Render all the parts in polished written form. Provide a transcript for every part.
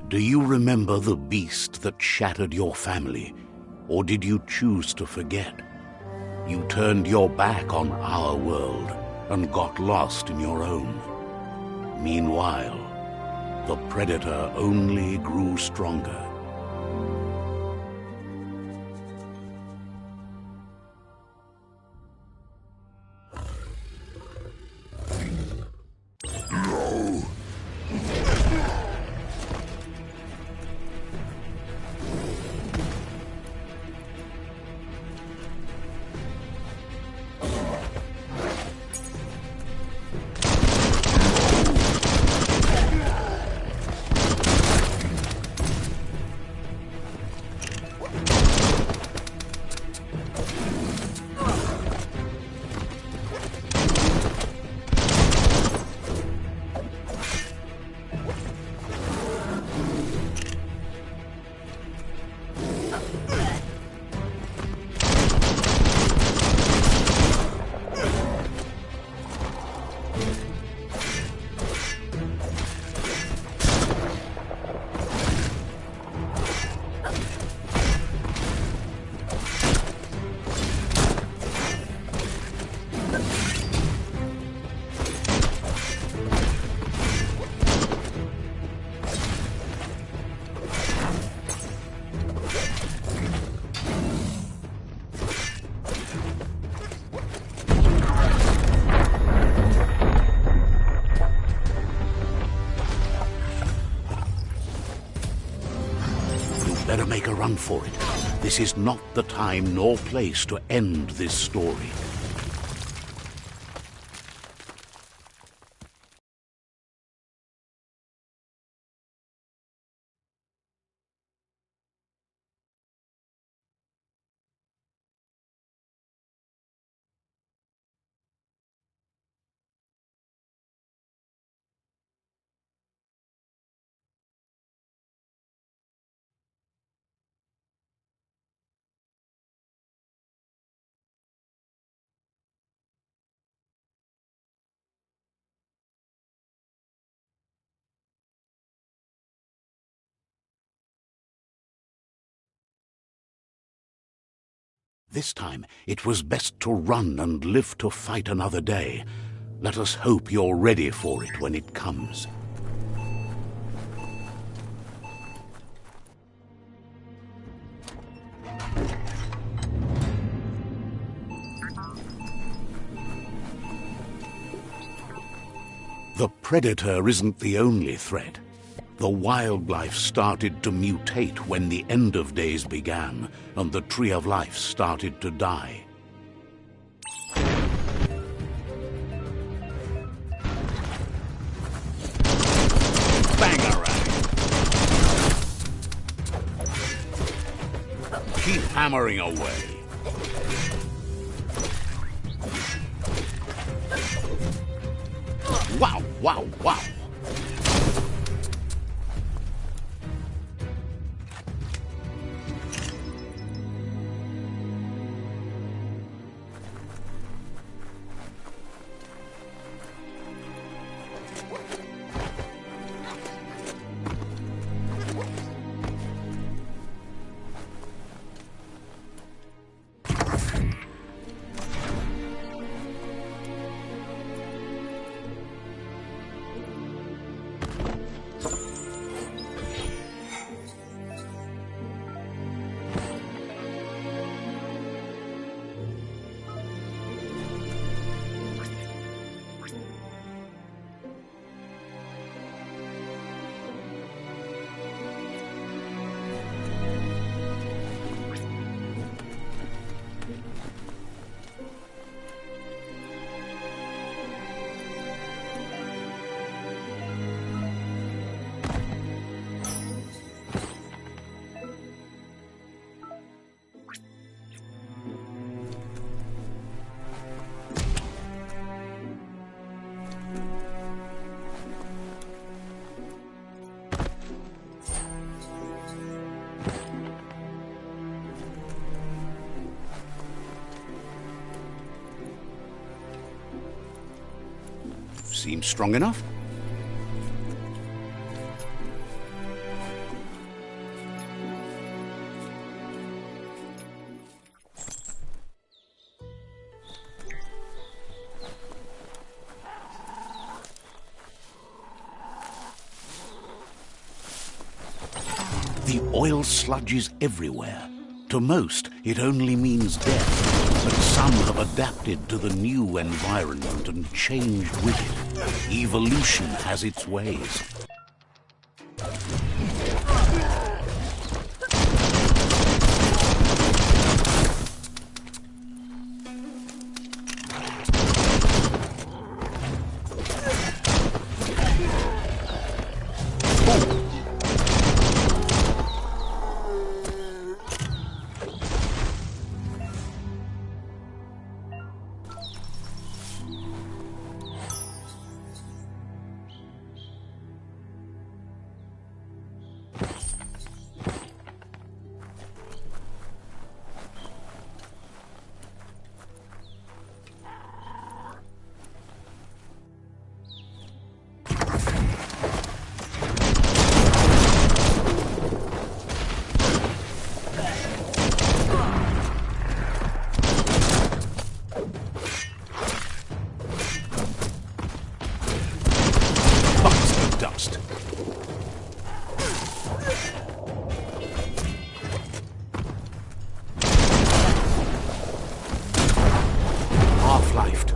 Do you remember the beast that shattered your family, or did you choose to forget? You turned your back on our world and got lost in your own. Meanwhile, the predator only grew stronger. Better make a run for it. This is not the time nor place to end this story. This time, it was best to run and live to fight another day. Let us hope you're ready for it when it comes. The predator isn't the only threat. The wildlife started to mutate when the end of days began, and the tree of life started to die. Bangarang! Keep hammering away. Wow, wow, wow! Seems strong enough. The oil sludges everywhere. To most, it only means death, but some have adapted to the new environment and changed with it. Evolution has its ways. Dust. Half-lifed.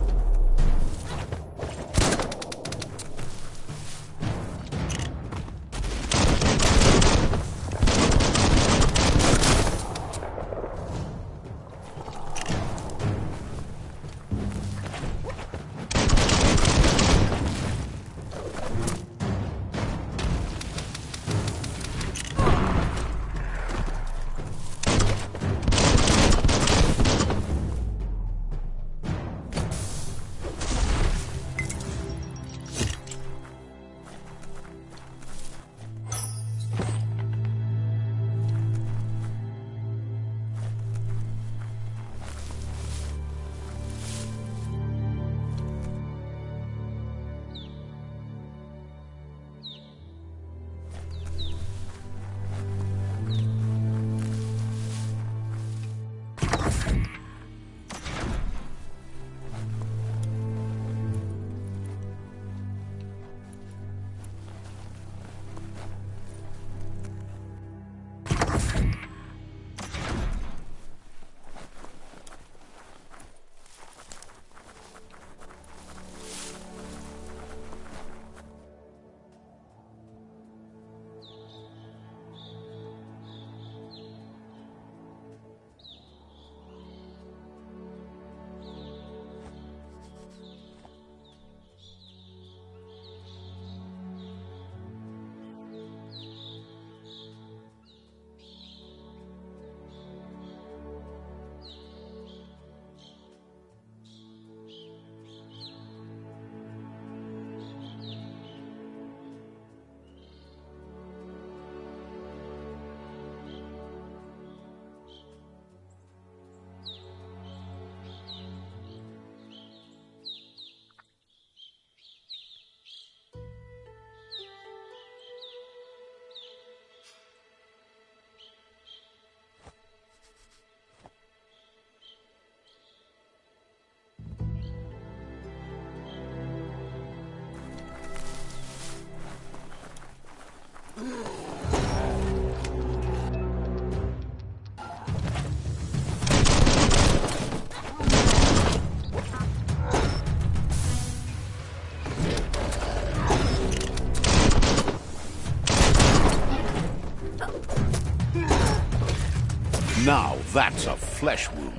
Now that's a flesh wound.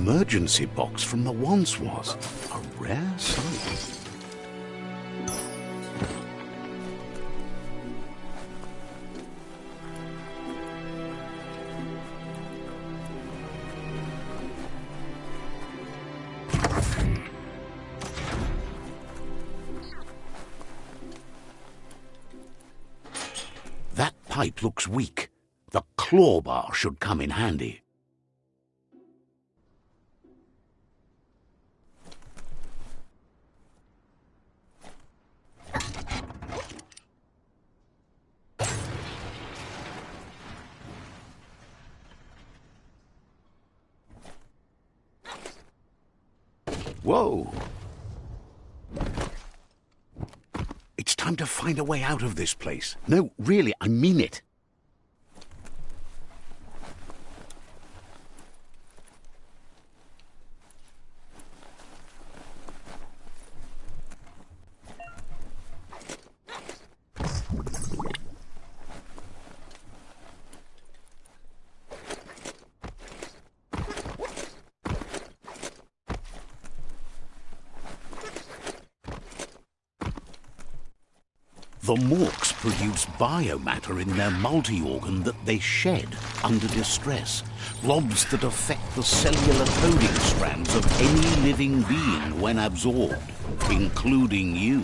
emergency box from the once was. A rare sight. That pipe looks weak. The claw bar should come in handy. Whoa! It's time to find a way out of this place. No, really, I mean it. The morks produce biomatter in their multi-organ that they shed under distress, blobs that affect the cellular coding strands of any living being when absorbed, including you.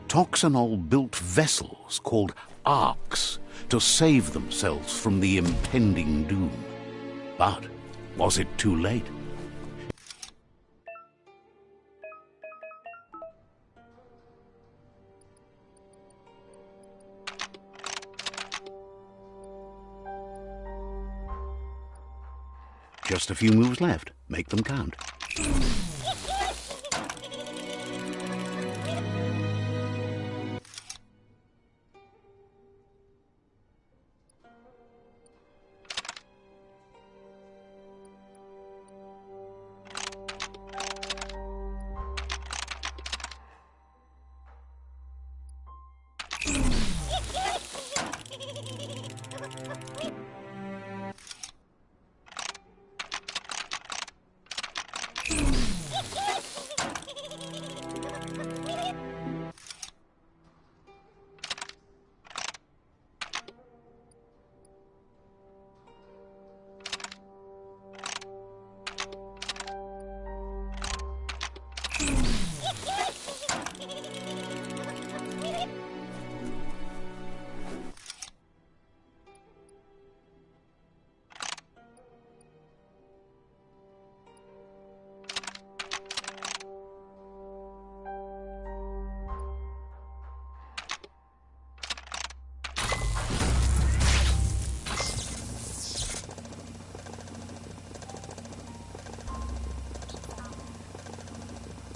Toxanol built vessels called arks to save themselves from the impending doom. But was it too late? Just a few moves left. Make them count.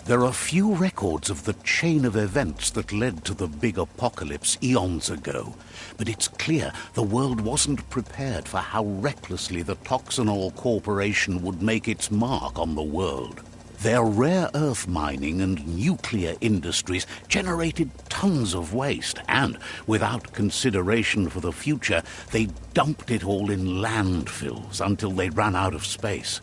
There are few records of the chain of events that led to the big apocalypse eons ago, but it's clear the world wasn't prepared for how recklessly the Toxanol Corporation would make its mark on the world. Their rare earth mining and nuclear industries generated tons of waste, and, without consideration for the future, they dumped it all in landfills until they ran out of space.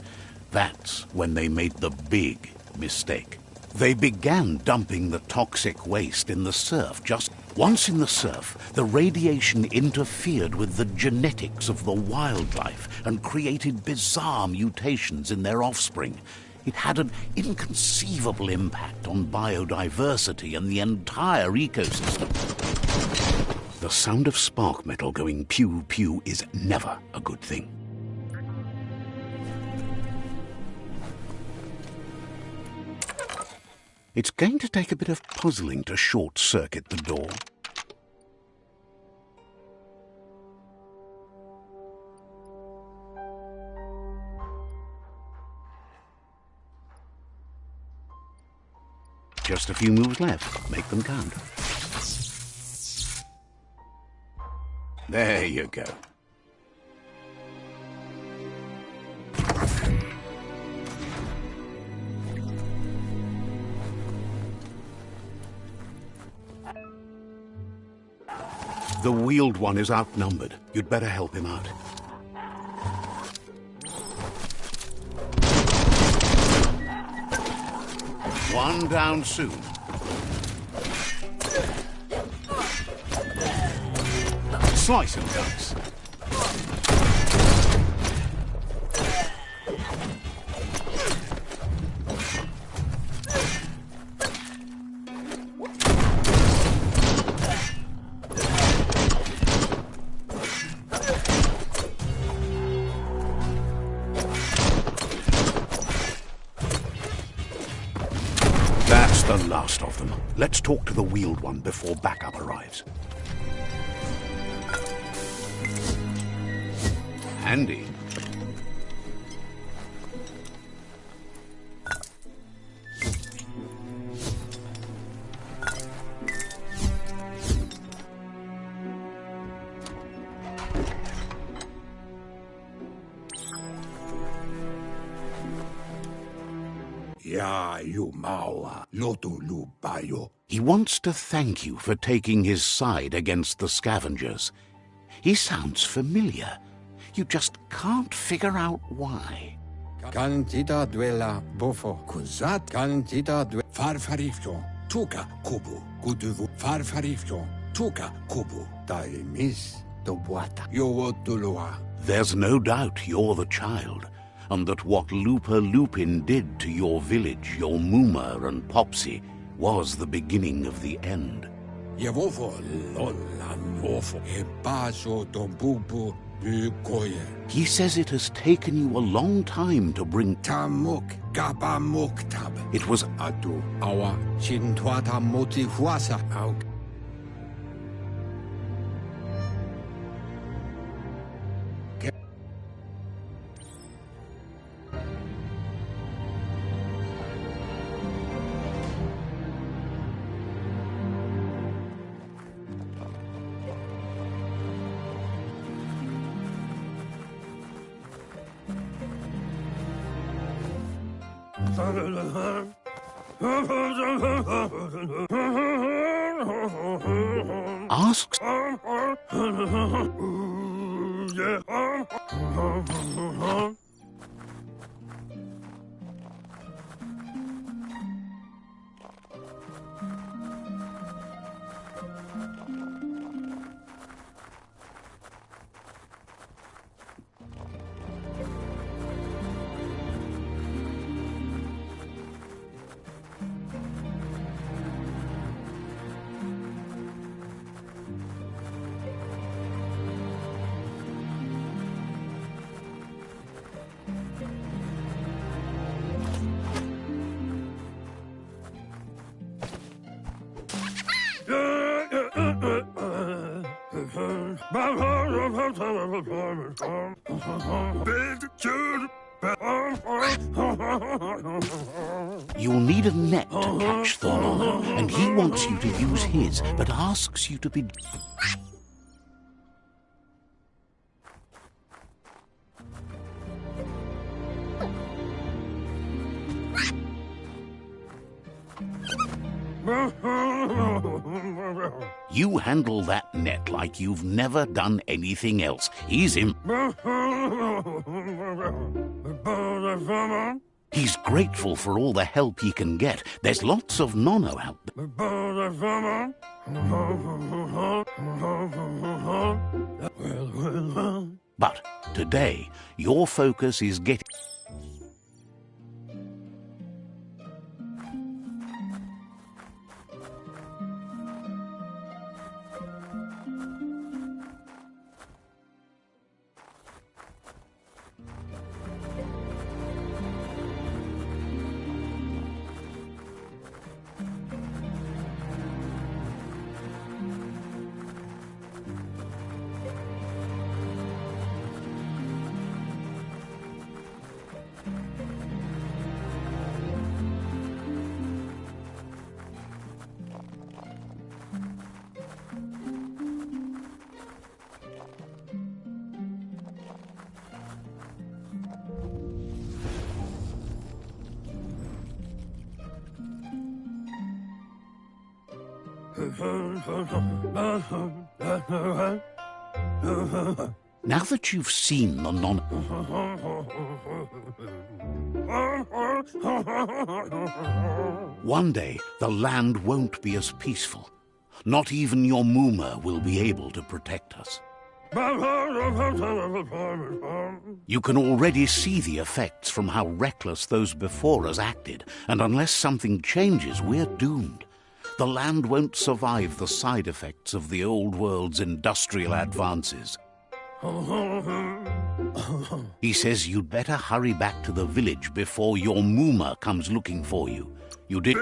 That's when they made the big mistake. They began dumping the toxic waste in the surf. Just once in the surf, the radiation interfered with the genetics of the wildlife and created bizarre mutations in their offspring. It had an inconceivable impact on biodiversity and the entire ecosystem. The sound of spark metal going pew-pew is never a good thing. It's going to take a bit of puzzling to short-circuit the door. Just a few moves left. Make them count. There you go. The wheeled one is outnumbered. You'd better help him out. One down soon. Slice and dice. That's the last of them. Let's talk to the wheeled one before backup arrives. Handy. He wants to thank you for taking his side against the scavengers. He sounds familiar. You just can't figure out why. Cantita duela bofo kuzat cantita farfarifto tuka kubu kuduvu farfarifto tuka kubu taimis dobuata yowotuloa. There's no doubt you're the child, and that what Looper Lupin did to your village, your Muma and Popsy, was the beginning of the end. Yevofo lola nofo e baso dombubu. He says it has taken you a long time to bring Tamuk Gabamuktab. It was Adu Awa Chintwata Motihuasa Auk. asks. You'll need a net to catch Thorn, and he wants you to use his, but asks you to be... You handle that net like you've never done anything else. He's He's grateful for all the help he can get. There's lots of nono out there. But today, your focus is getting... Now that you've seen the one day, the land won't be as peaceful. Not even your Mooma will be able to protect us. You can already see the effects from how reckless those before us acted, and unless something changes, we're doomed. The land won't survive the side effects of the old world's industrial advances. He says you'd better hurry back to the village before your Mooma comes looking for you. You did...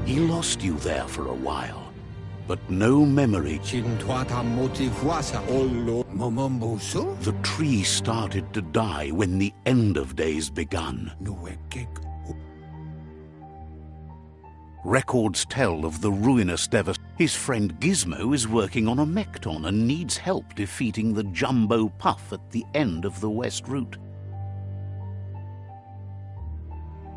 He lost you there for a while, but no memory. The tree started to die when the end of days begun. Records tell of the ruinous devastation. His friend Gizmo is working on a Mekton and needs help defeating the Jumbo Puff at the end of the West Route.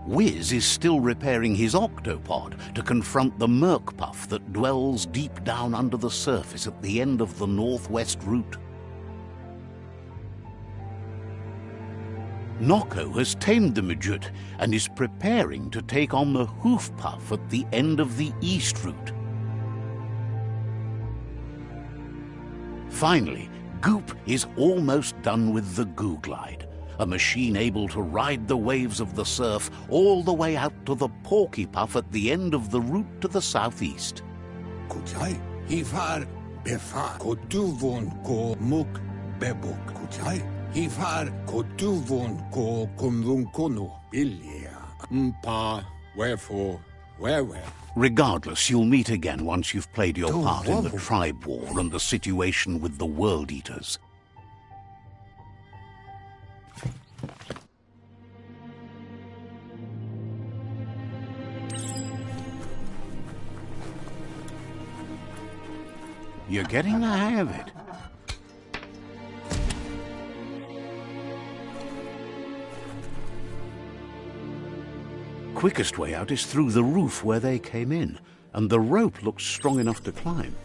Wiz is still repairing his octopod to confront the Merc Puff that dwells deep down under the surface at the end of the Northwest Route. Nocco has tamed the Midget and is preparing to take on the Hoof Puff at the end of the East Route. Finally, Goop is almost done with the Goo Glide, a machine able to ride the waves of the surf all the way out to the Porky Puff at the end of the route to the southeast. Regardless, you'll meet again once you've played your part in the tribe war and the situation with the World Eaters. You're getting the hang of it. Quickest way out is through the roof where they came in, and the rope looks strong enough to climb.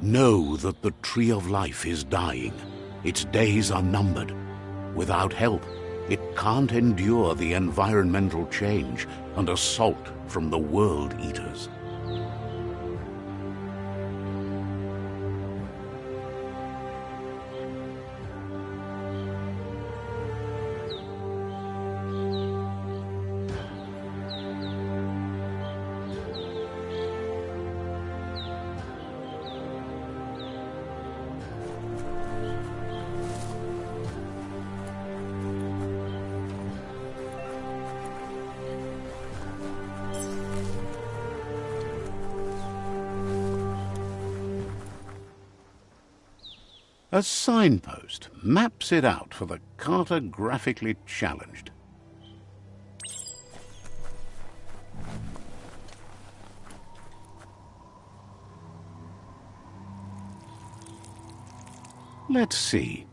Know that the Tree of Life is dying. Its days are numbered. Without help, it can't endure the environmental change and assault from the World Eaters. A signpost maps it out for the cartographically challenged. Let's see.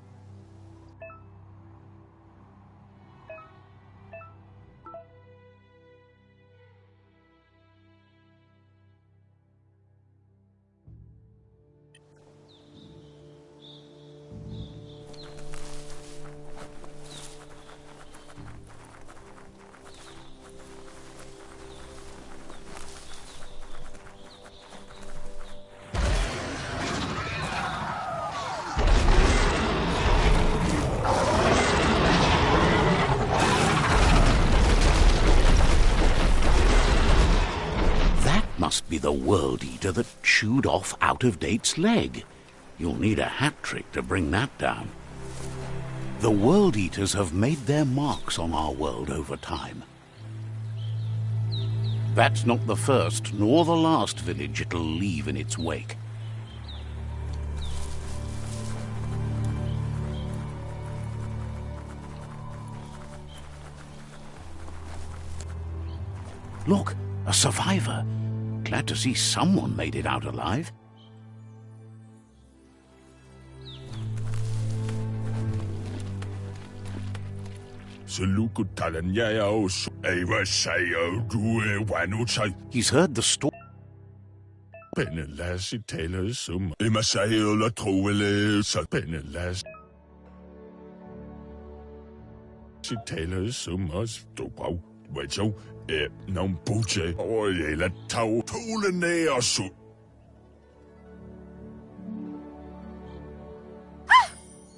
Must be the World Eater that chewed off Out-of-Date's leg. You'll need a hat trick to bring that down. The World Eaters have made their marks on our world over time. That's not the first nor the last village it'll leave in its wake. Look, a survivor. Glad to see someone made it out alive. He's heard the story.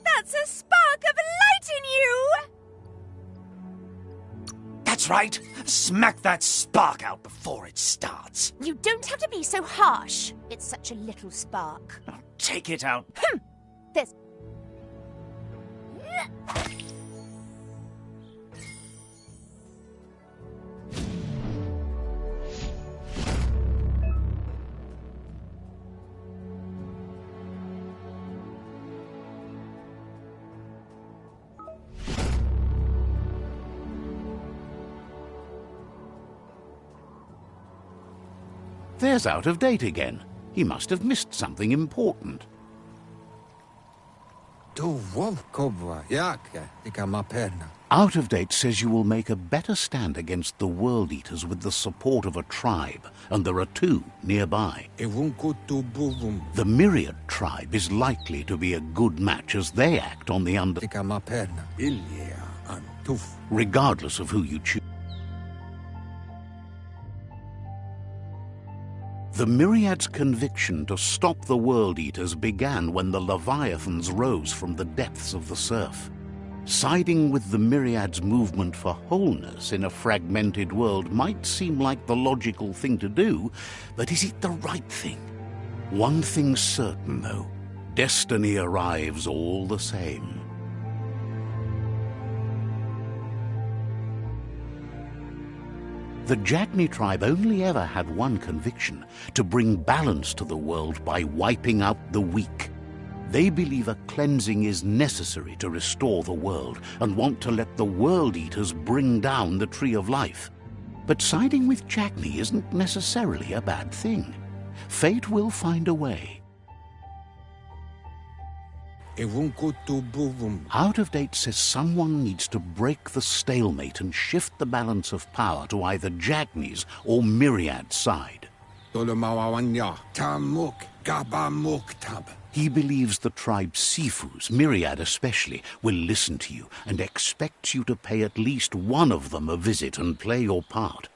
That's a spark of light in you! That's right. Smack that spark out before it starts. You don't have to be so harsh. It's such a little spark. Now take it out. There's... There's Out of Date again. He must have missed something important. Out of Date says you will make a better stand against the World Eaters with the support of a tribe, and there are two nearby. The Myriad tribe is likely to be a good match as they act on the regardless of who you choose. The Myriad's conviction to stop the World Eaters began when the Leviathans rose from the depths of the surf. Siding with the Myriad's movement for wholeness in a fragmented world might seem like the logical thing to do, but is it the right thing? One thing's certain, though. Destiny arrives all the same. The Jagni tribe only ever had one conviction: to bring balance to the world by wiping out the weak. They believe a cleansing is necessary to restore the world and want to let the World Eaters bring down the Tree of Life. But siding with Jagni isn't necessarily a bad thing. Fate will find a way. Out of Date says someone needs to break the stalemate and shift the balance of power to either Jagni's or Myriad's side. He believes the tribe's Sifus, Myriad especially, will listen to you and expects you to pay at least one of them a visit and play your part.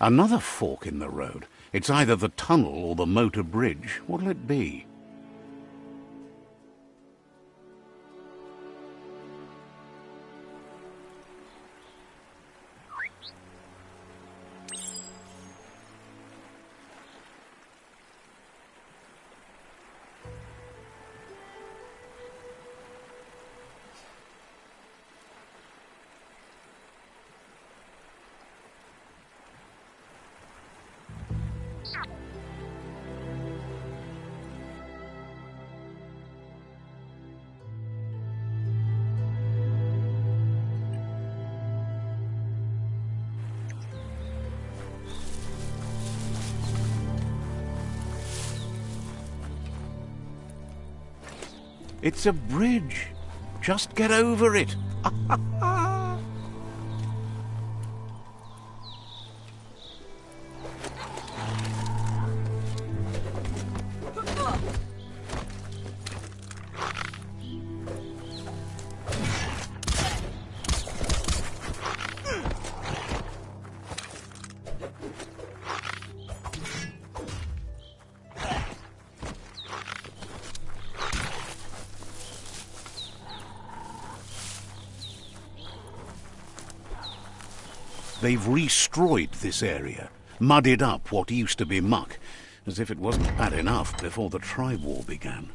Another fork in the road. It's either the tunnel or the motor bridge. What'll it be? It's a bridge. Just get over it. They've destroyed this area, muddied up what used to be muck, as if it wasn't bad enough before the tribe war began.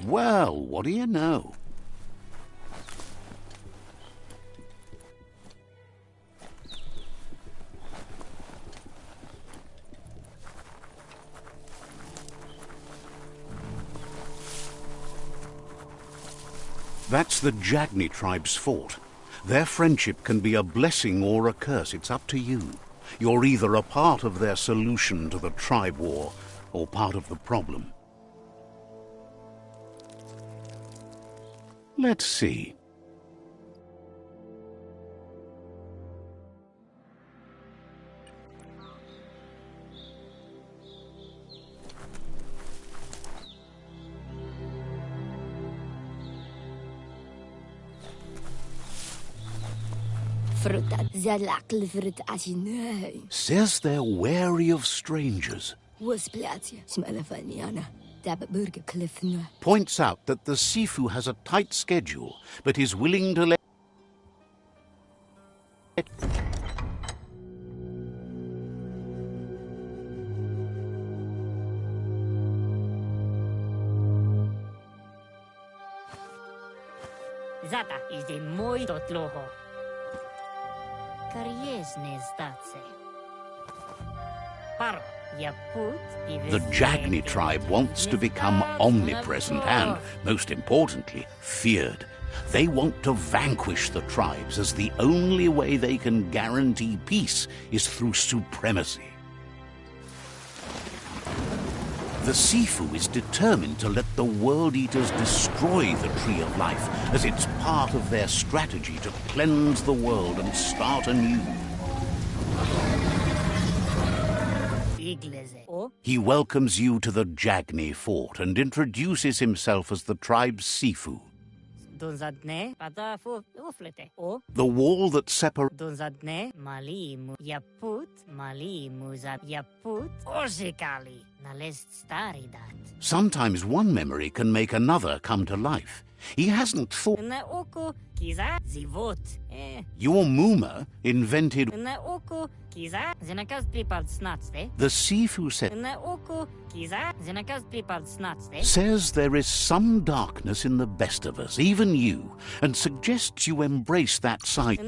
Well, what do you know? That's the Jagni tribe's fort. Their friendship can be a blessing or a curse. It's up to you. You're either a part of their solution to the tribe war or part of the problem. Let's see. Says they're wary of strangers. Points out that the Sifu has a tight schedule, but is willing to let... Zata is the moi totloho. The Jagni tribe wants to become omnipresent and, most importantly, feared. They want to vanquish the tribes, as the only way they can guarantee peace is through supremacy. The Sifu is determined to let the World Eaters destroy the Tree of Life, as it's part of their strategy to cleanse the world and start anew. He welcomes you to the Jagni fort and introduces himself as the tribe's Sifu. The wall that separates... Sometimes one memory can make another come to life. He hasn't thought... Your Muma invented... The Sifu says there is some darkness in the best of us, even you, and suggests you embrace that side.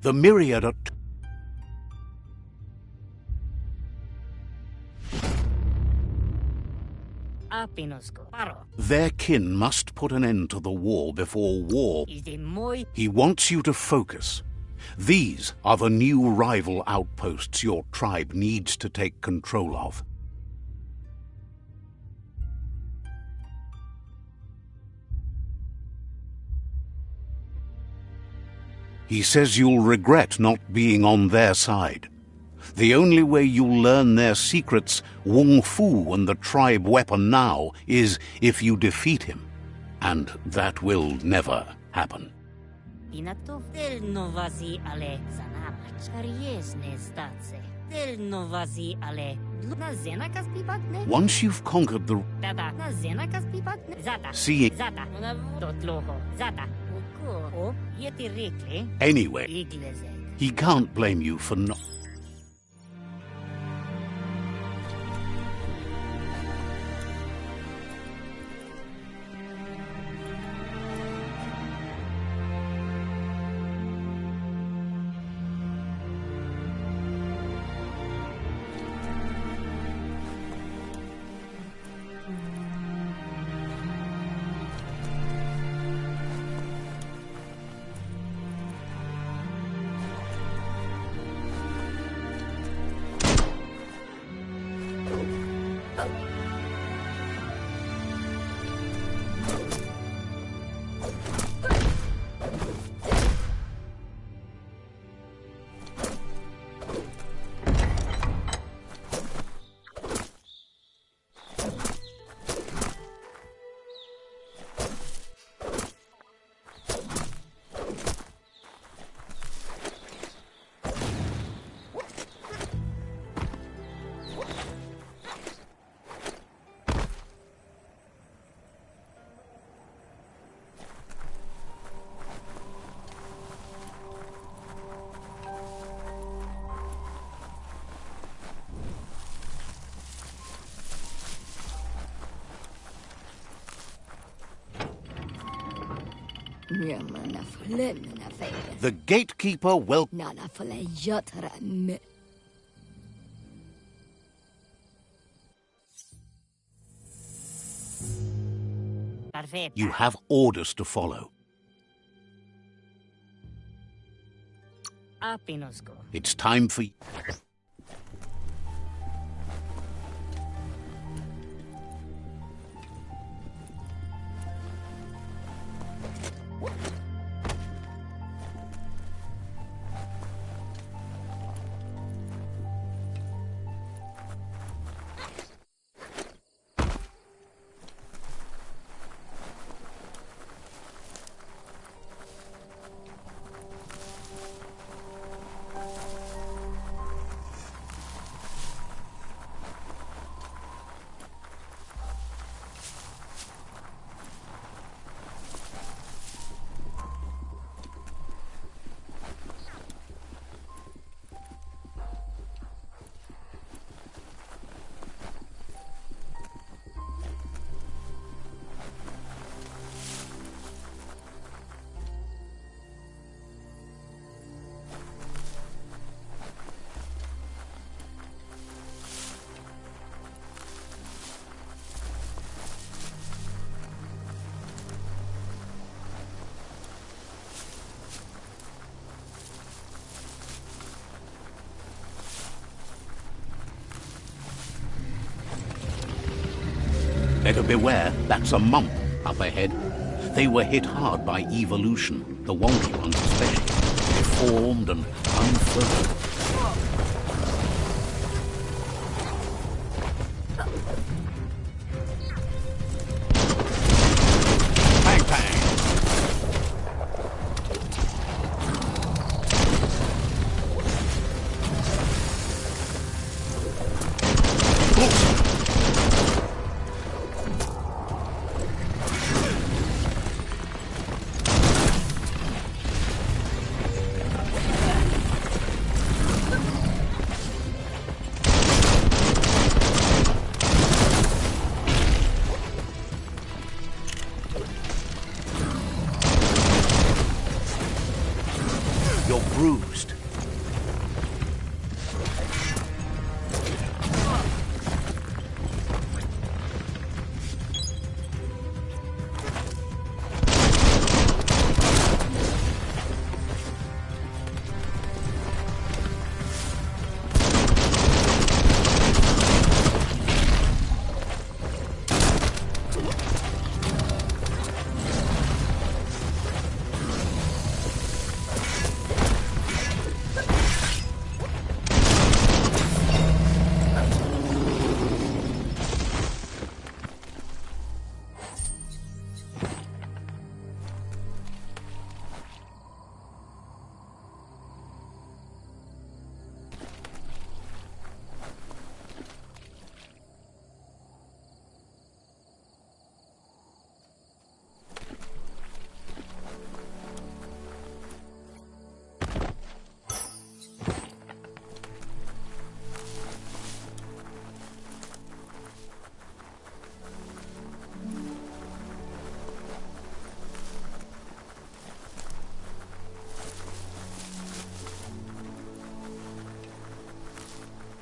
The myriad of... Their kin must put an end to the war before war. He wants you to focus. These are the new rival outposts your tribe needs to take control of. He says you'll regret not being on their side. The only way you'll learn their secrets, Wung Fu and the tribe weapon now, is if you defeat him. And that will never happen. Once you've conquered the... See... Anyway, he can't blame you for not... The gatekeeper will... You have orders to follow. It's time for... Better beware, that's a mump up ahead. They were hit hard by evolution, the wonky ones especially, deformed and unfurled. You're bruised.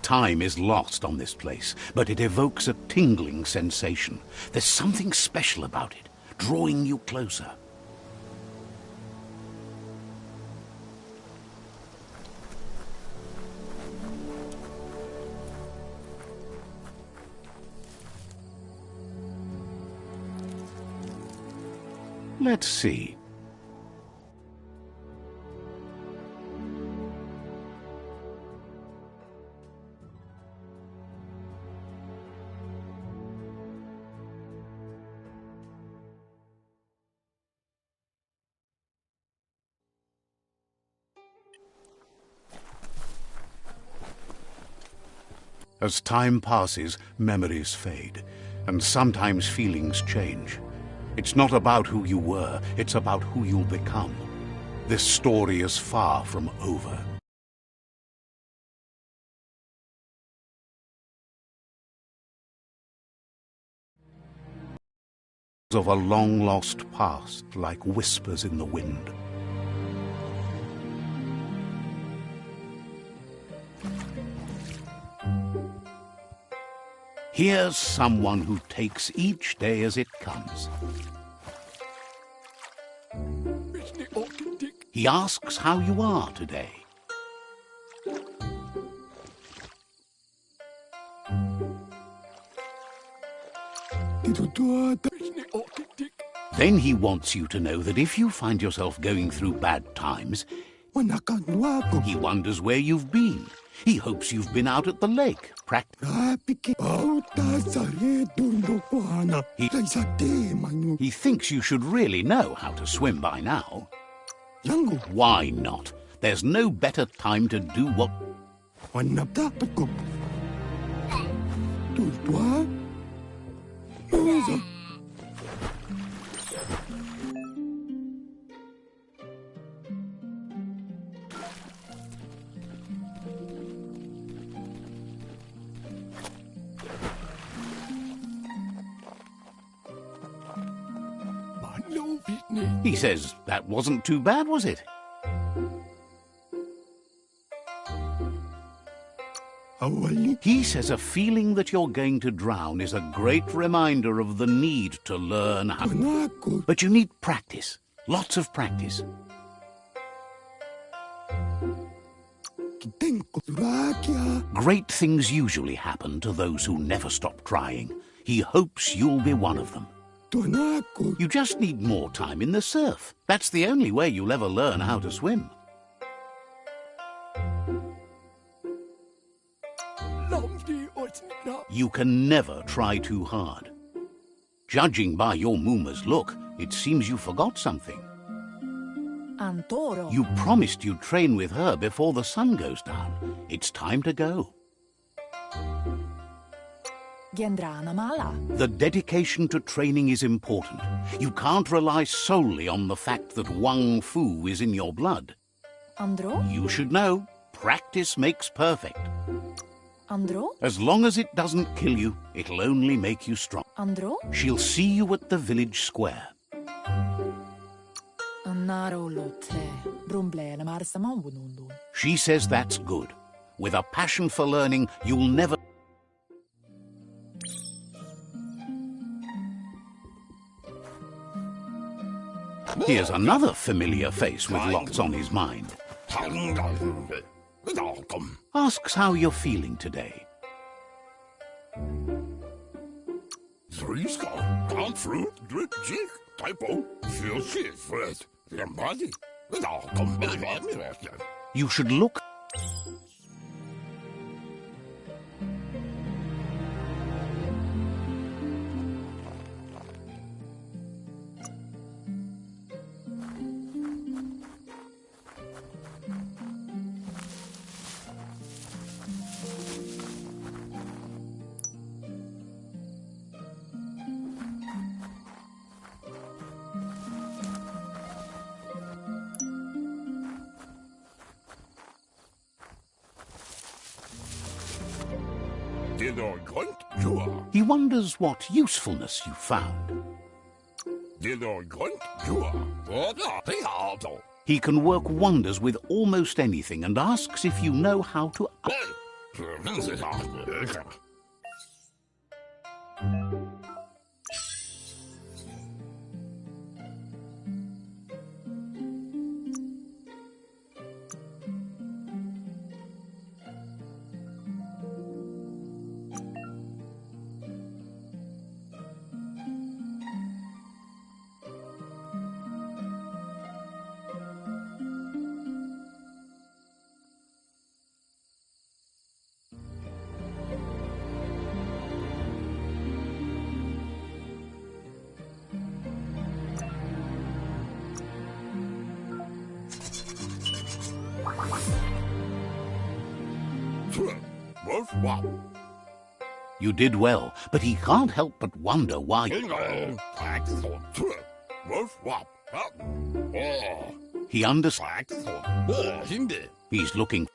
Time is lost on this place, but it evokes a tingling sensation. There's something special about it, drawing you closer. Let's see. As time passes, memories fade, and sometimes feelings change. It's not about who you were, it's about who you'll become. This story is far from over. Of a long-lost past, like whispers in the wind. Here's someone who takes each day as it comes. He asks how you are today. Then he wants you to know that if you find yourself going through bad times, he wonders where you've been. He hopes you've been out at the lake, He thinks you should really know how to swim by now. Why not? There's no better time to do what... He says that wasn't too bad, was it? He says a feeling that you're going to drown is a great reminder of the need to learn how. But you need practice, lots of practice. Great things usually happen to those who never stop trying. He hopes you'll be one of them. You just need more time in the surf. That's the only way you'll ever learn how to swim. You can never try too hard. Judging by your Muma's look, it seems you forgot something. You promised you'd train with her before the sun goes down. It's time to go. The dedication to training is important. You can't rely solely on the fact that Wang Fu is in your blood. You should know, practice makes perfect. As long as it doesn't kill you, it'll only make you strong. She'll see you at the village square. She says that's good. With a passion for learning, you'll never... Here's another familiar face with lots on his mind. Asks how you're feeling today. You should look... He wonders what usefulness you found. He can work wonders with almost anything and asks if you know how to... You did well, but he can't help but wonder why. He understands. He's looking.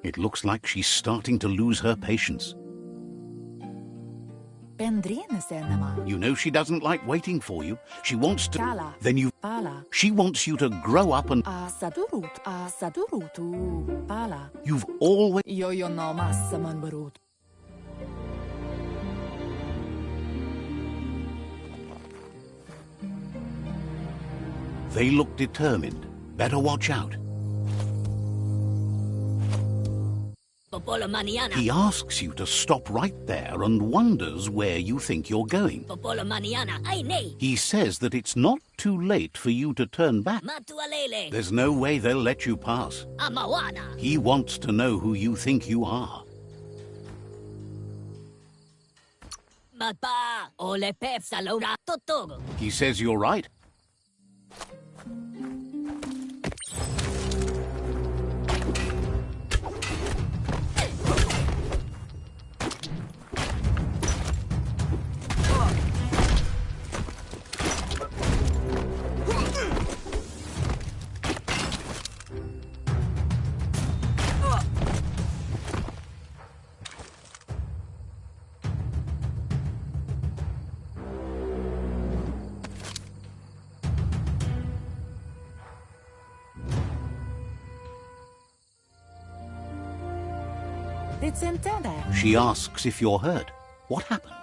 It looks like she's starting to lose her patience. You know she doesn't like waiting for you. She wants to. Then you. She wants you to grow up and. You've always. They look determined. Better watch out. He asks you to stop right there and wonders where you think you're going. He says that it's not too late for you to turn back. There's no way they'll let you pass. He wants to know who you think you are. He says you're right. She asks if you're hurt. What happened?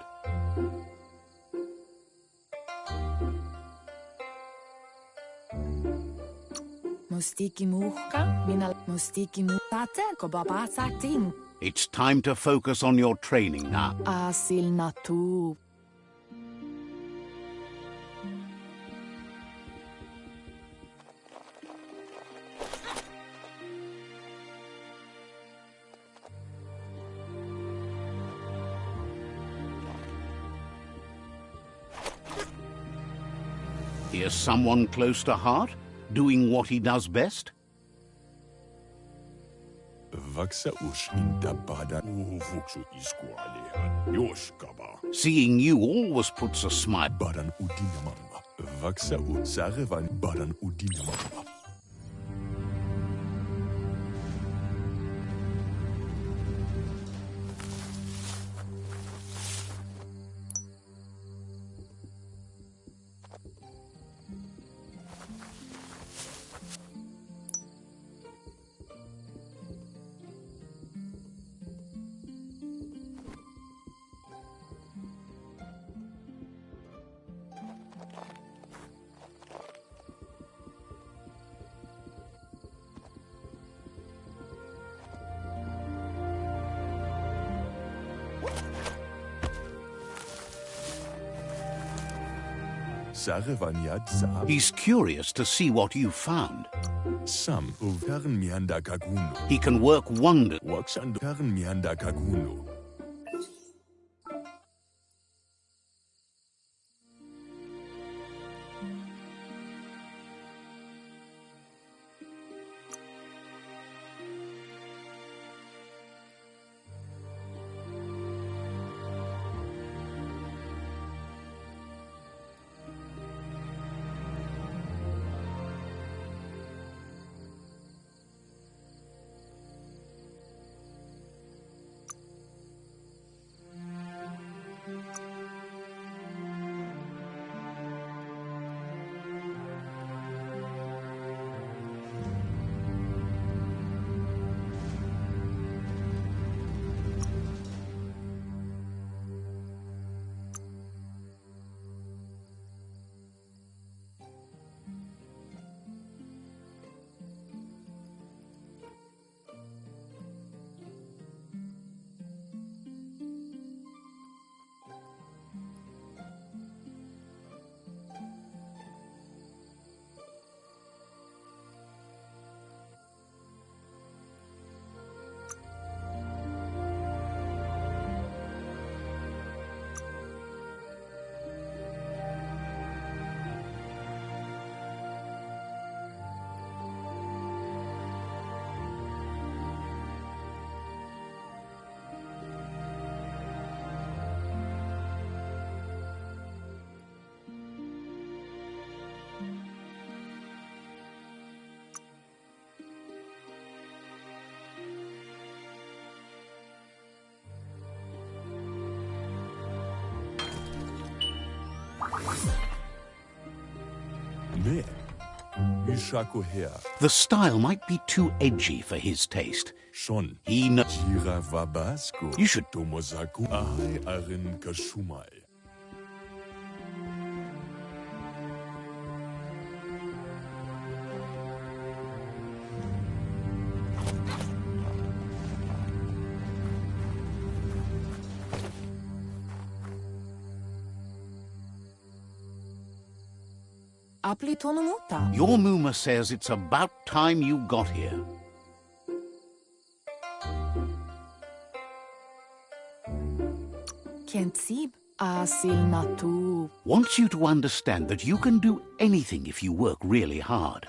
It's time to focus on your training now. Here's someone close to heart, doing what he does best. Seeing you always puts a smile. He's curious to see what you found. He can work wonders. Ne. Ishako her. The style might be too edgy for his taste. Shon. He knows. Jira Vabasko. You should. Tomozaku. Ahai Arin Kashumai. Your Muma says it's about time you got here. Wants you to understand that you can do anything if you work really hard.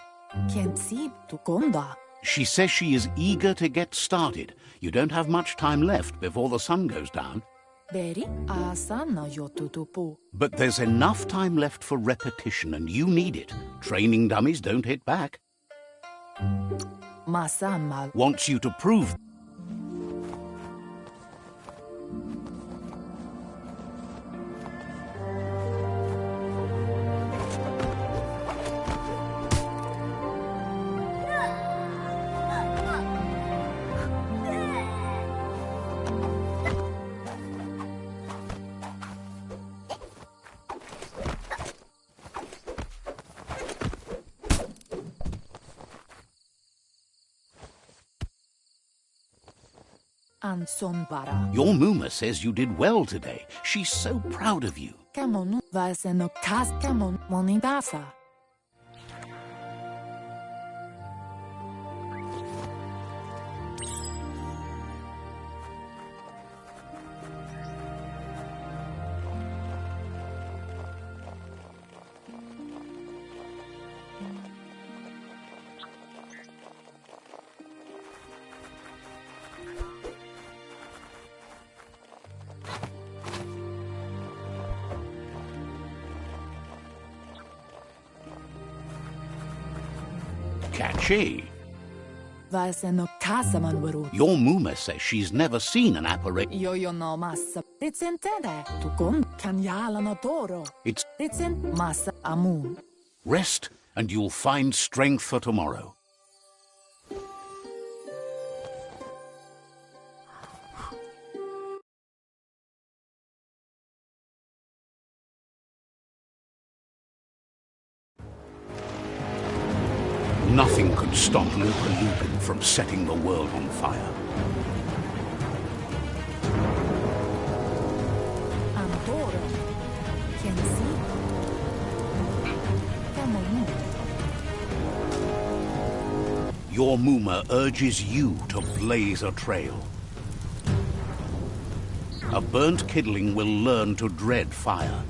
She says she is eager to get started. You don't have much time left before the sun goes down. But there's enough time left for repetition, and you need it. Training dummies don't hit back. Wants you to prove. Your Muma says you did well today. She's so proud of you. Catchy. Your Muma says she's never seen an apparition. It's rest, and you'll find strength for tomorrow. Nothing could stop Luka from setting the world on fire. Your Muma urges you to blaze a trail. A burnt kidling will learn to dread fire.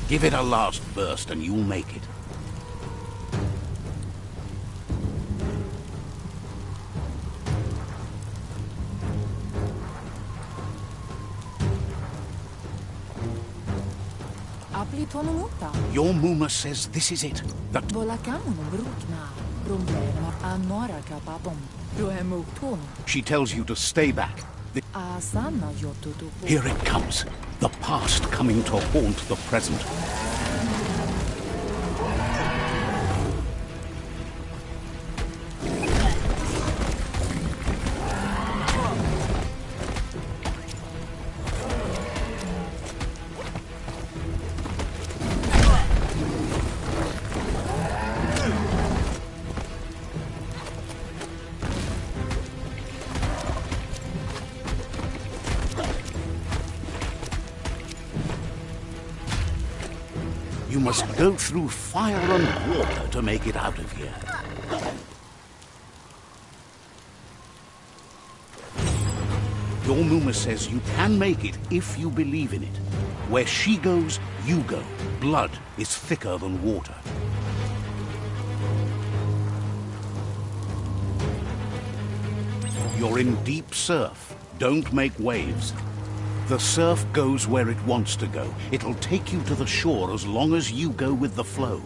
Give it a last burst and you'll make it. Your Muma says this is it. She tells you to stay back. Here it comes. The past coming to haunt the present. You must go through fire and water to make it out of here. Your Muma says you can make it if you believe in it. Where she goes, you go. Blood is thicker than water. You're in deep surf. Don't make waves. The surf goes where it wants to go. It'll take you to the shore as long as you go with the flow.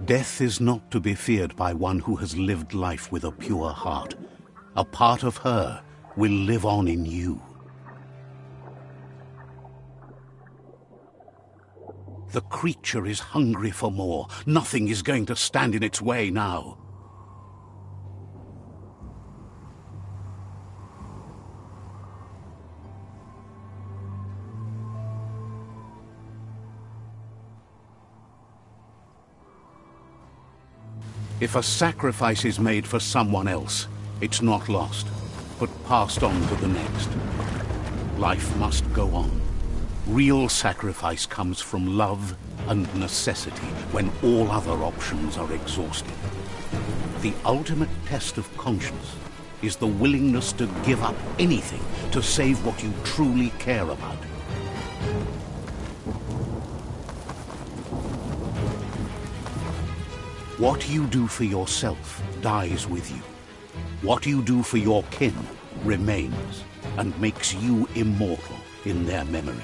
Death is not to be feared by one who has lived life with a pure heart. A part of her will live on in you. The creature is hungry for more. Nothing is going to stand in its way now. If a sacrifice is made for someone else, it's not lost, but passed on to the next. Life must go on. Real sacrifice comes from love and necessity when all other options are exhausted. The ultimate test of conscience is the willingness to give up anything to save what you truly care about. What you do for yourself dies with you. What you do for your kin remains and makes you immortal in their memory.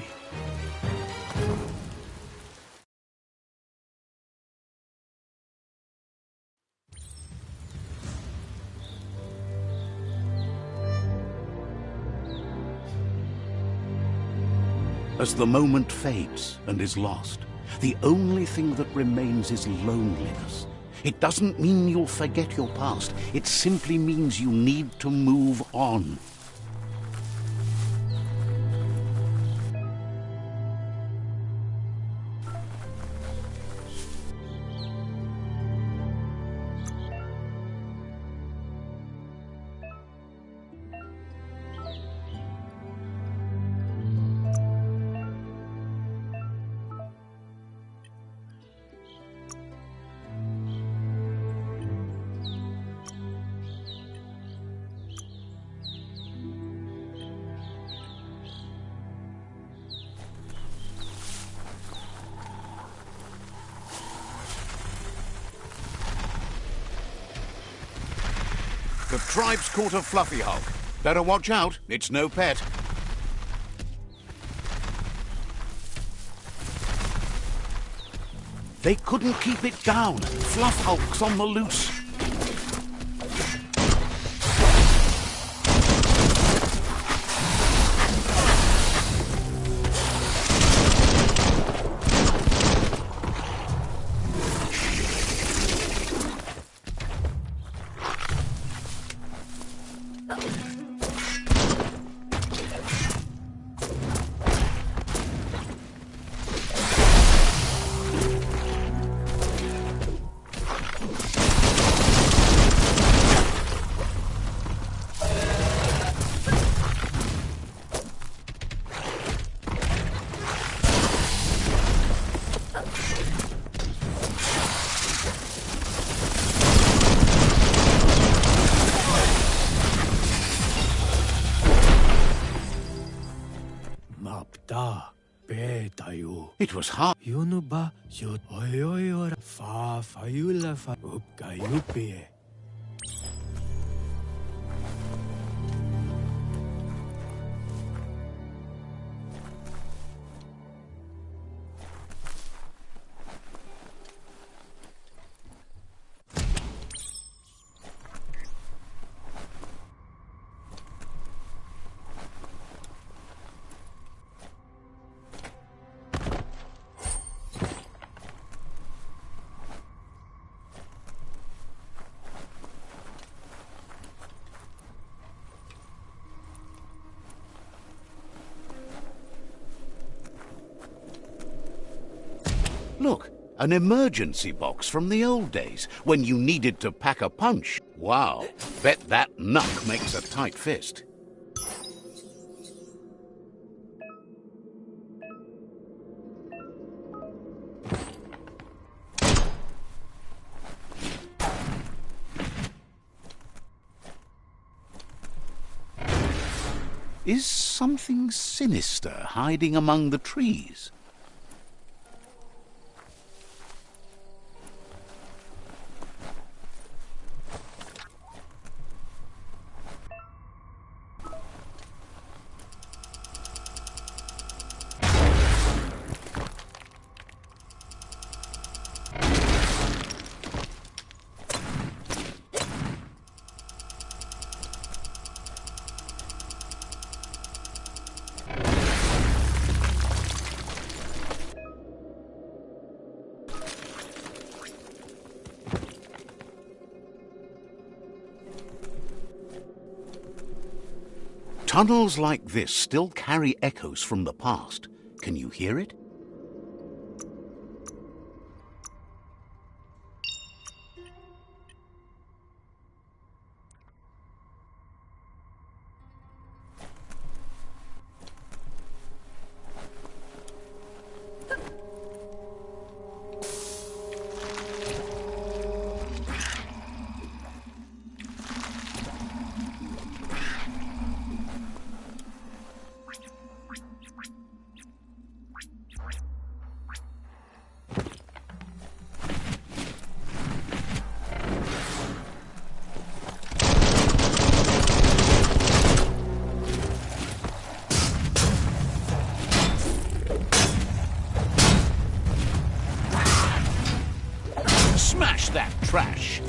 As the moment fades and is lost, the only thing that remains is loneliness. It doesn't mean you'll forget your past. It simply means you need to move on. The tribe's caught a fluffy hulk. Better watch out, it's no pet. They couldn't keep it down. Fluff hulk's on the loose. It was hard. Yunuba shot oyoyora fa fayula fa upkayupe. Look, an emergency box from the old days, when you needed to pack a punch. Wow, bet that Nuke makes a tight fist. Is something sinister hiding among the trees? Tunnels like this still carry echoes from the past. Can you hear it? Smash that trash!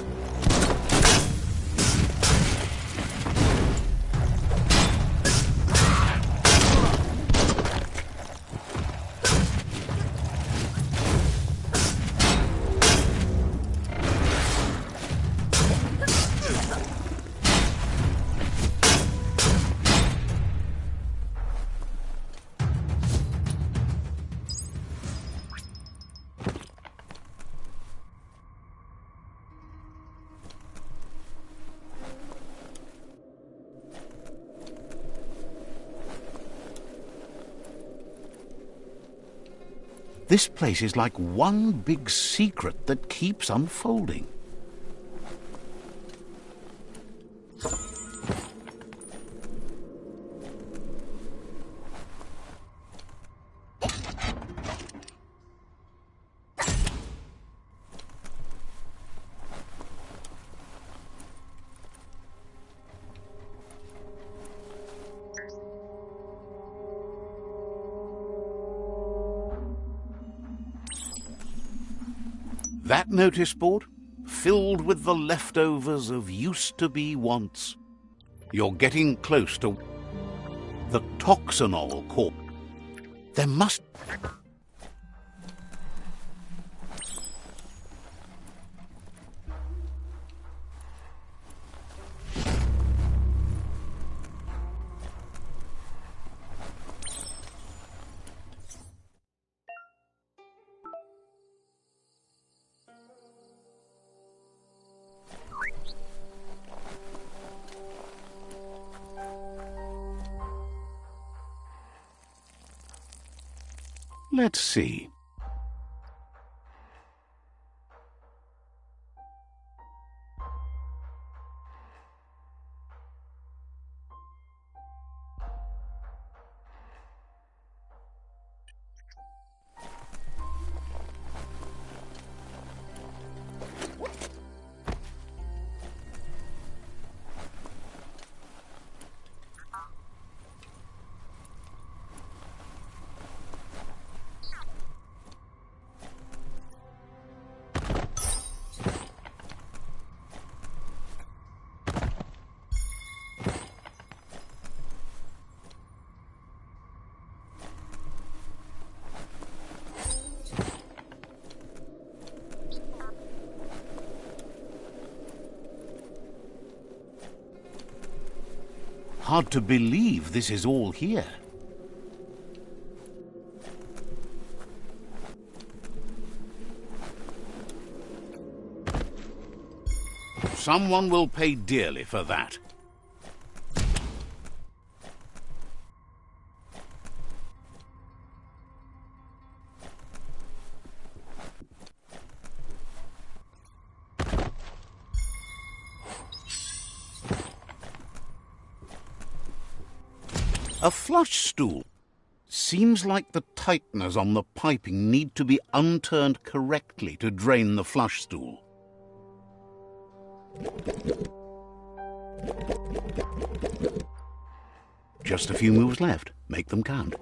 This place is like one big secret that keeps unfolding. That notice board, filled with the leftovers of used-to-be wants. You're getting close to the Toxanol Corp. There must... Let's see. Hard to believe this is all here. Someone will pay dearly for that. A flush stool. Seems like the tighteners on the piping need to be unturned correctly to drain the flush stool. Just a few moves left. Make them count.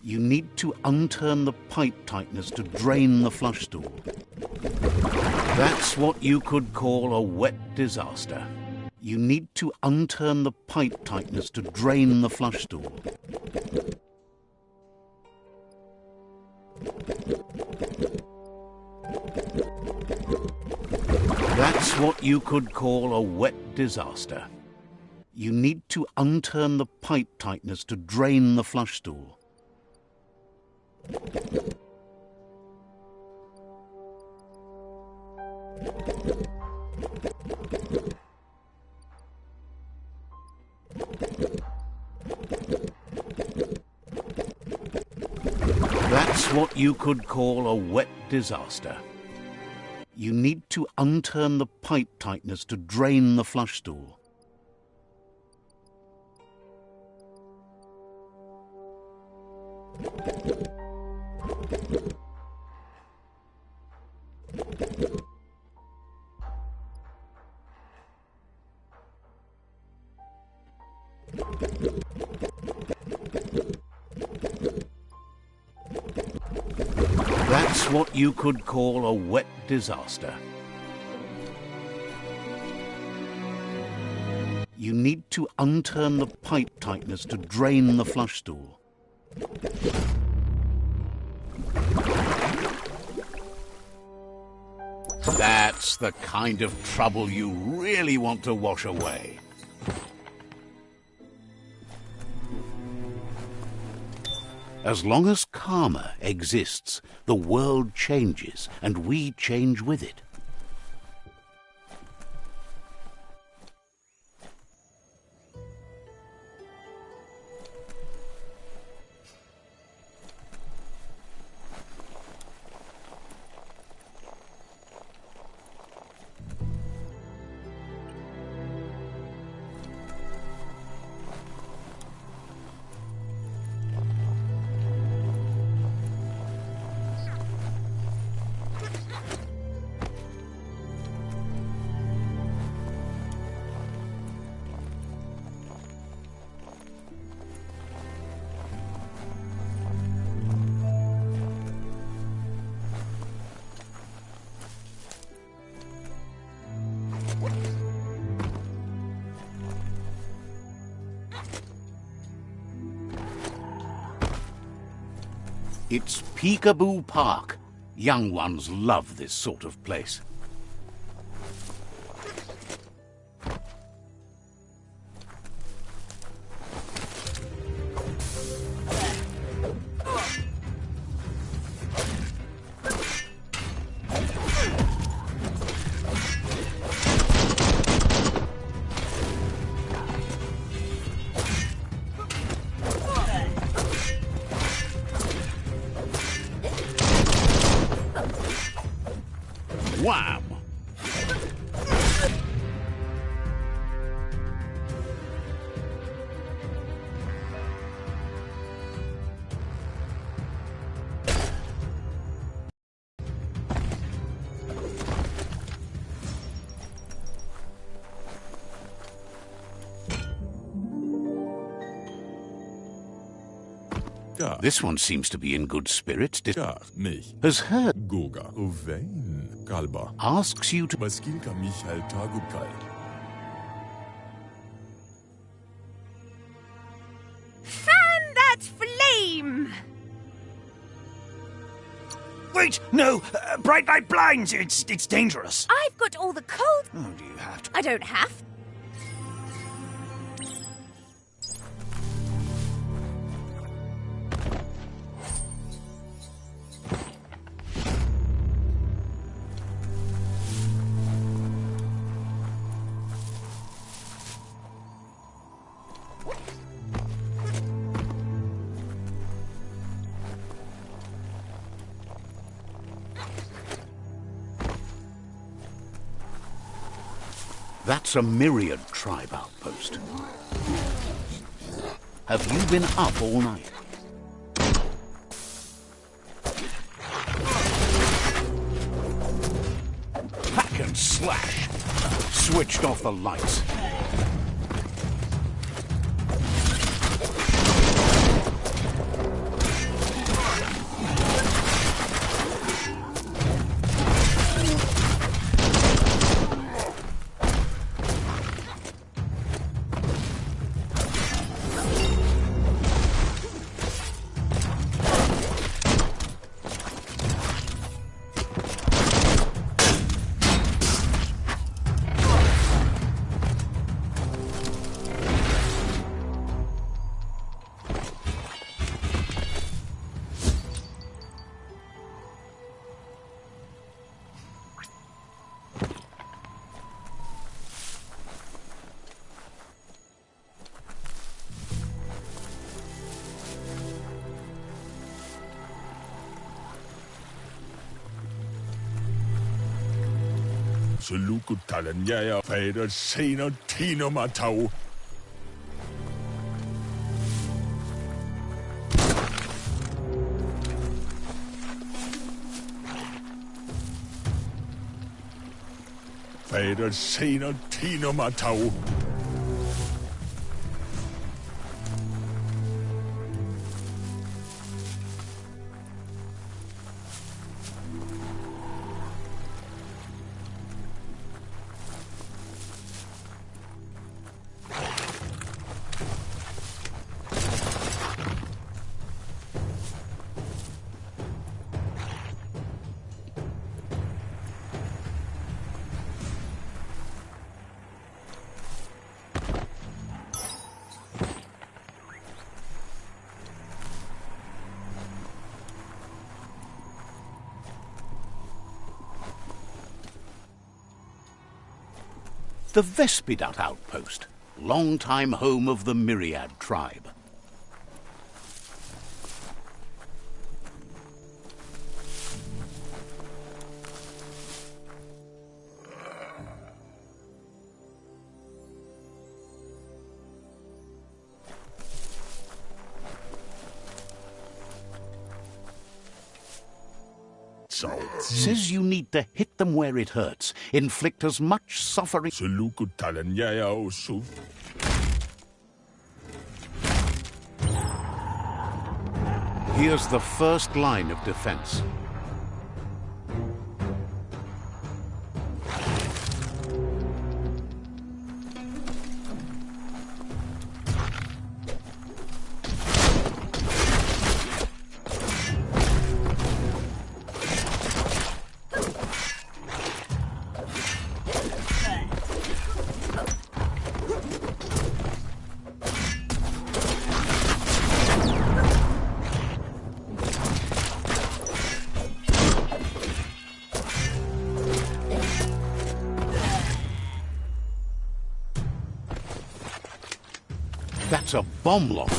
You need to unturn the pipe tighteners to drain the flush stool. That's what you could call a wet disaster. You need to unturn the pipe tighteners to drain the flush stool. That's what you could call a wet disaster. You need to unturn the pipe tighteners to drain the flush stool. That's what you could call a wet disaster. You need to unturn the pipe tighteners to drain the flush stool. That's what you could call a wet disaster. You need to unturn the pipe tighteners to drain the flush stool. That's the kind of trouble you really want to wash away. As long as karma exists, the world changes, and we change with it. It's Peekaboo Park. Young ones love this sort of place. Wham! Ja, This one seems to be in good spirits. ja, mich. Has heard. Goga. Ovein. Kalba. Asks you to. Maskilka Michael Tagukal. Fan that flame! Wait, no! Bright light blinds! It's dangerous. I've got all the cold. Oh, do you have to? I don't have. That's a myriad tribe outpost. Have you been up all night? Hack and slash. Switched off the lights. Salukutalan yaya fader seno tino matau. Fader seno tino matau. The Vespidat outpost, long-time home of the Myriad tribe. Says you need to hit them where it hurts, inflict as much suffering. Salukutalan yaya osu. Here's the first line of defense. That's a bomb locker.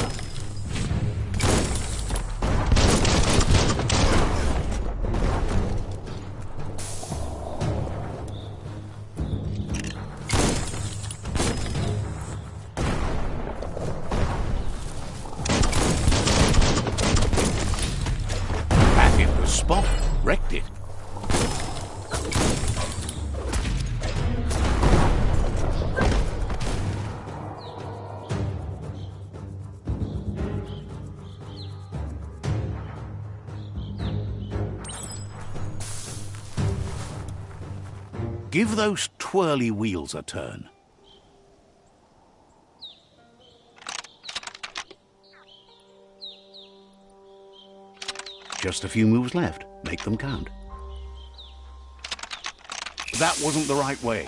Back in the spot, wrecked it. Give those twirly wheels a turn. Just a few moves left. Make them count. That wasn't the right way.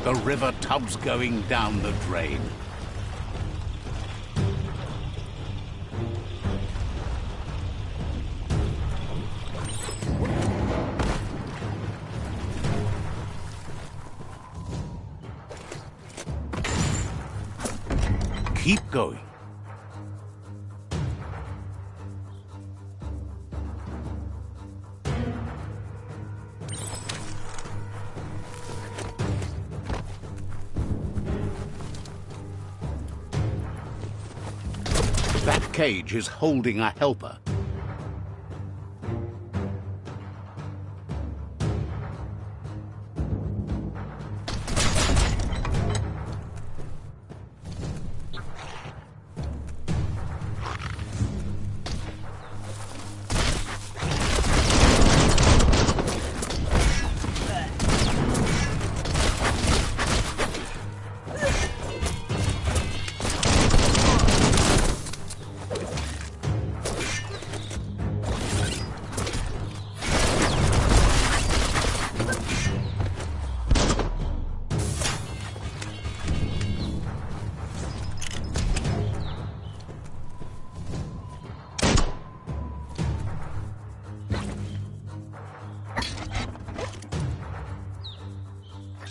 The river tub's going down the drain. Keep going. That cage is holding a helper.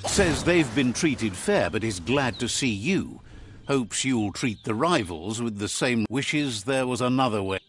Says they've been treated fair, but is glad to see you. Hopes you'll treat the rivals with the same. Wishes there was another way.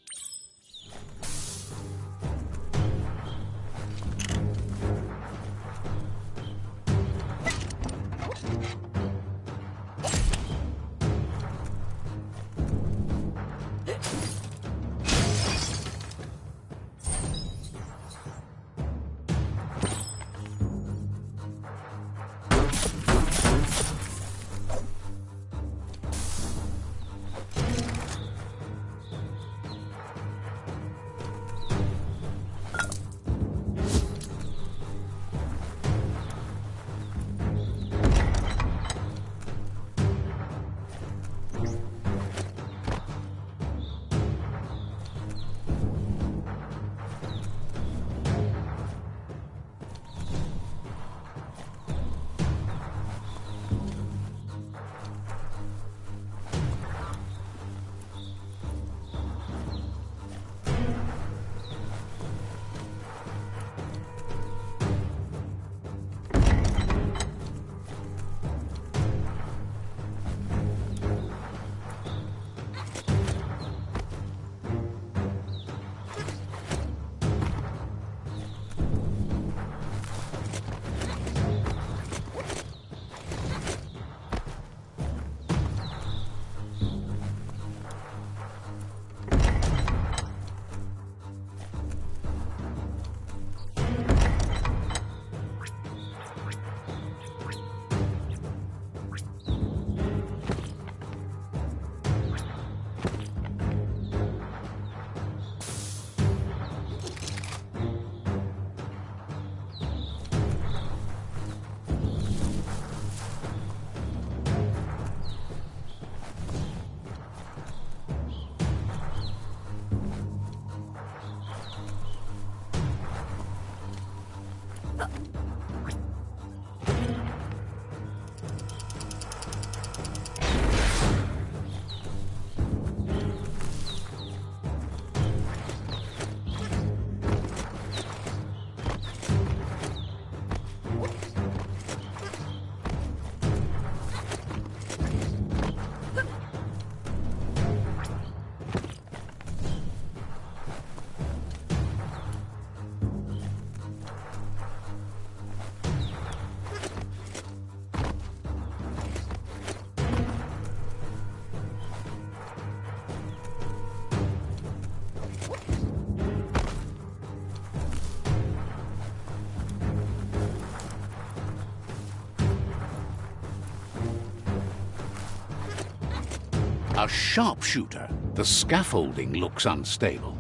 A sharpshooter. The scaffolding looks unstable.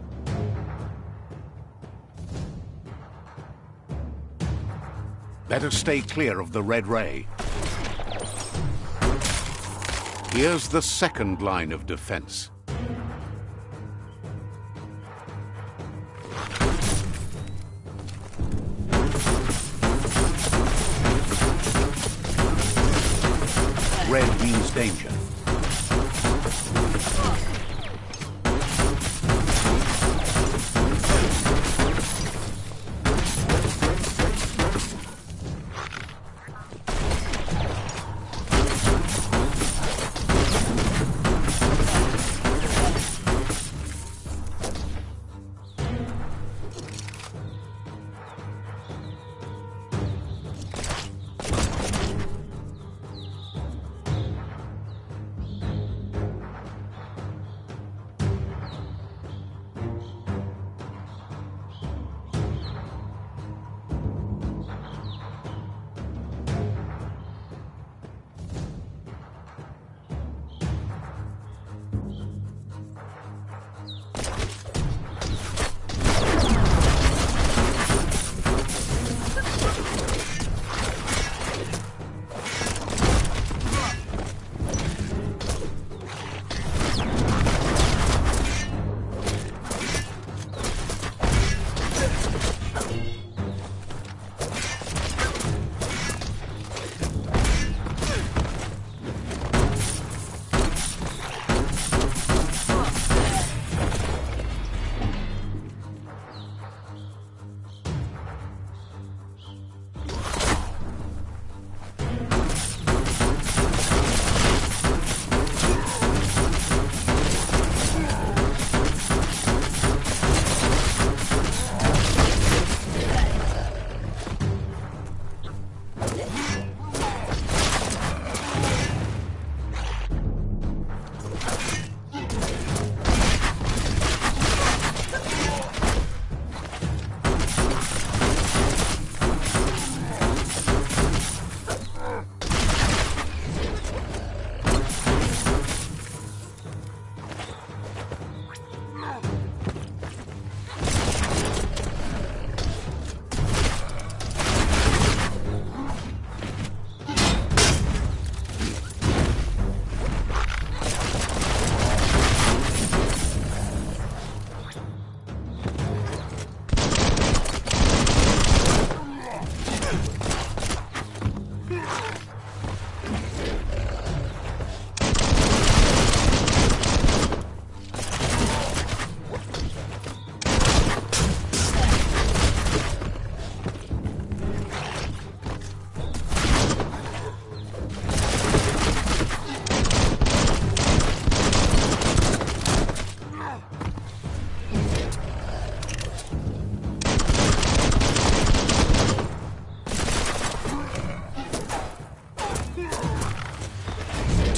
Better stay clear of the red ray. Here's the second line of defense. red means danger.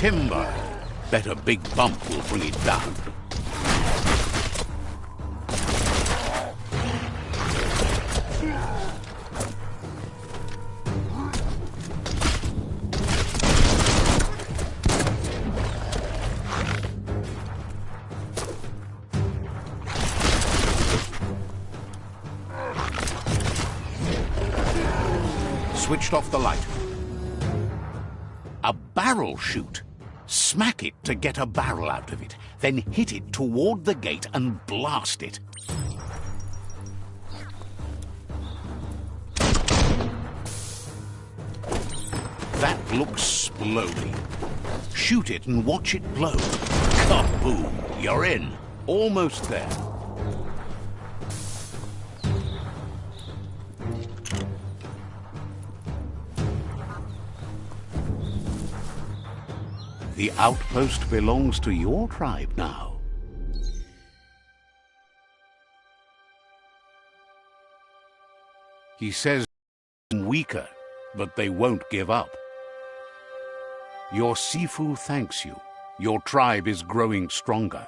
Timber. Bet a big bump will bring it down. Switched off the light. A barrel shoot. Smack it to get a barrel out of it, then hit it toward the gate and blast it. That looks splody. Shoot it and watch it blow. Kaboom! You're in. Almost there. The outpost belongs to your tribe now. He says weaker, but they won't give up. Your Sifu thanks you. Your tribe is growing stronger.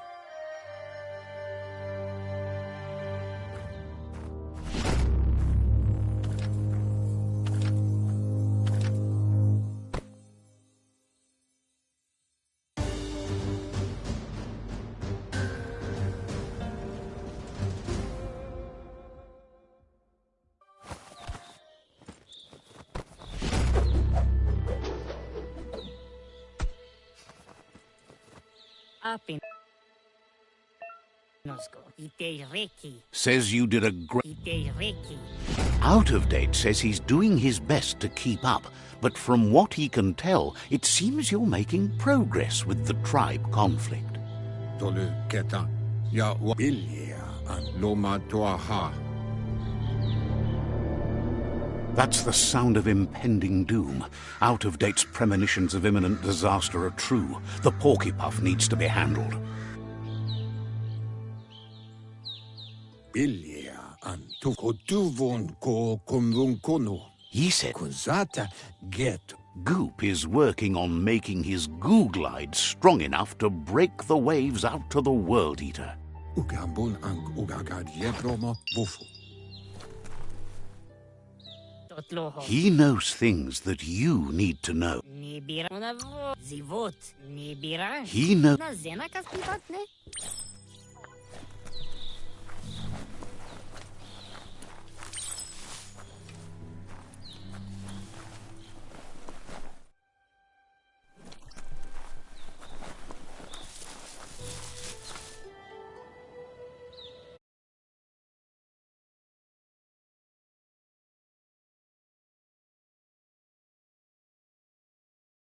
Apin. Nosko. Ite reki. Says you did a great... Ite reki. Out of Date says he's doing his best to keep up, but from what he can tell, it seems you're making progress with the tribe conflict. Tolu keta. Ja wa Ilya an loma toaha. That's the sound of impending doom. Out of Date's premonitions of imminent disaster are true. The Porkypuff needs to be handled. Ilya an tukotuvon ko kumvunkono. He said Kuzata get. Goop is working on making his goo glide strong enough to break the waves out to the World Eater. Ugambun ang ugagad yebroma wufu. He knows things that you need to know. He knows...